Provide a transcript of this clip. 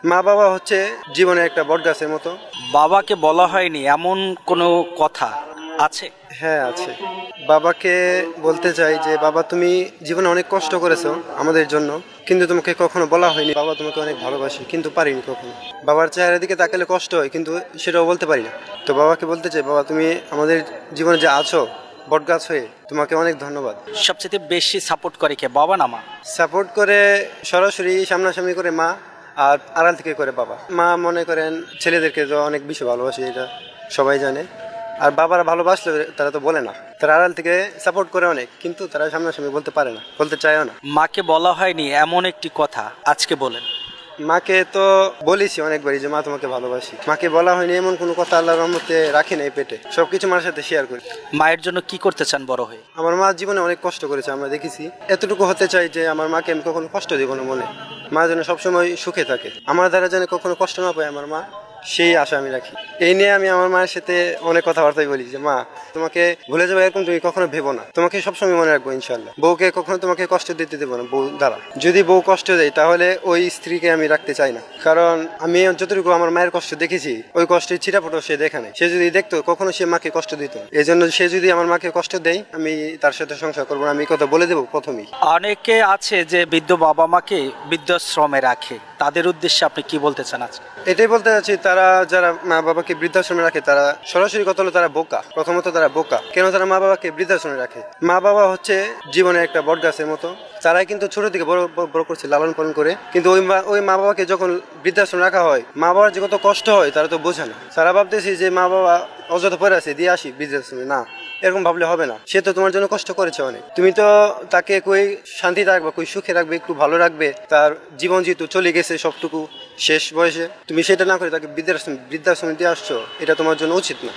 মা বাবা হচ্ছে জীবনে একটা বট গাছের মতো। বাবাকে বলা হয়নি এমন কোনো কথা আছে? হ্যাঁ আছে। বাবাকে বলতে চাই যে বাবা, তুমি জীবনে অনেক কষ্ট করেছো আমাদের জন্য, কিন্তু তোমাকে কখনো বলা হয়নি বাবা তোমাকে অনেক ভালোবাসি, কিন্তু পারিনি কখনো। বাবার চেহারার দিকে তাকালে কষ্ট হয়, কিন্তু সেটাও বলতে পারি না। তো বাবাকে বলতে চাই, বাবা তুমি আমাদের জীবনে যে আছো বটগাছ হয়ে, তোমাকে অনেক ধন্যবাদ। সবচেয়ে বেশি সাপোর্ট করে কে, বাবা না মা? সাপোর্ট করে সরাসরি সামনাসামনি করে মা, আর আড়াল থেকে করে বাবা। মা মনে করেন ছেলেদেরকে তো অনেক বেশি ভালোবাসে, এটা সবাই জানে। আর বাবারা ভালোবাসলে তারা তো বলে না, তারা আড়াল থেকে সাপোর্ট করে অনেক, কিন্তু তারা সামনাসামনি বলতে পারে না, বলতে চায়ও না। মাকে বলা হয়নি এমন একটি কথা আজকে বলেন। মাকে তো বলেছি অনেকবারই যে মা তোমাকে ভালোবাসি। মাকে বলা হয়নি এমন কোনো কথা আল্লাহর রহমতে রাখি নাই পেটে, সবকিছু মার সাথে শেয়ার করি। মায়ের জন্য কি করতে চান বড় হয়ে? আমার মা জীবনে অনেক কষ্ট করেছে, আমরা দেখেছি। এতটুকু হতে চাই যে আমার মাকে আমি কখনো কষ্ট দেবো না মনে। মা যেন সবসময় সুখে থাকে, আমার দ্বারা যেন কখনো কষ্ট না পায় আমার মা, সেই আশা আমি রাখি। এই নিয়ে আমি আমার মায়ের সাথে অনেক কথাবার্তাই বলি যে মা তোমাকে ভুলে যাবো এরকম তুমি কখনো ভেবো না, তোমাকে সবসময় মনে রাখবো ইনশাল্লাহ। বউকে কখনো তোমাকে কষ্ট দিতে দেবো না বউ দ্বারা। যদি বউ কষ্ট দেয় তাহলে ওই স্ত্রীকে আমি রাখতে চাই না, কারণ আমি যতটুকু আমার মায়ের কষ্ট দেখেছি ওই কষ্টের ছিটাফোঁটা সে দেখে নেই। সে যদি দেখতো কখনো সে মাকে কষ্ট দিত না। এই জন্য সে যদি আমার মাকে কষ্ট দেয় আমি তার সাথে সংসার করবো না, আমি এই কথা বলে দেবো প্রথমেই। অনেকে আছে যে বৃদ্ধ বাবা মাকে বৃদ্ধাশ্রমে রাখে, তাদের উদ্দেশ্যে আপনি কি বলতে চান আজকে? এটাই বলতে চাচ্ছি, তারা যারা মা বাবাকে বৃদ্ধাশ্রমে রাখে তারা সরাসরি কথা হলো তারা বোকা। প্রথমত তারা বোকা। কেন তারা মা বাবাকে বৃদ্ধাশ্রমে রাখে? মা বাবা হচ্ছে জীবনে একটা বট গাছের মতো, তারাই কিন্তু ছোট থেকে বড় বড় করছে লালন পালন করে, কিন্তু ওই মা বাবাকে যখন বৃদ্ধাশ্রমে রাখা হয়, মা বাবার যে কত কষ্ট হয় তারা তো বোঝে না। তারা ভাবতেছি যে মা বাবা অযথা পড়ে আছে, দিয়ে আসি বৃদ্ধাশ্রমে। না, এরকম ভাবলে হবে না। সে তো তোমার জন্য কষ্ট করেছে অনেক, তুমি তো তাকে কই শান্তি রাখবে, কই সুখে রাখবে, একটু ভালো রাখবে। তার জীবন যেহেতু চলে গেছে সবটুকু শেষ বয়সে, তুমি সেটা না করে তাকে বৃদ্ধাশ্রমে দিয়ে আসছো, এটা তোমার জন্য উচিত না।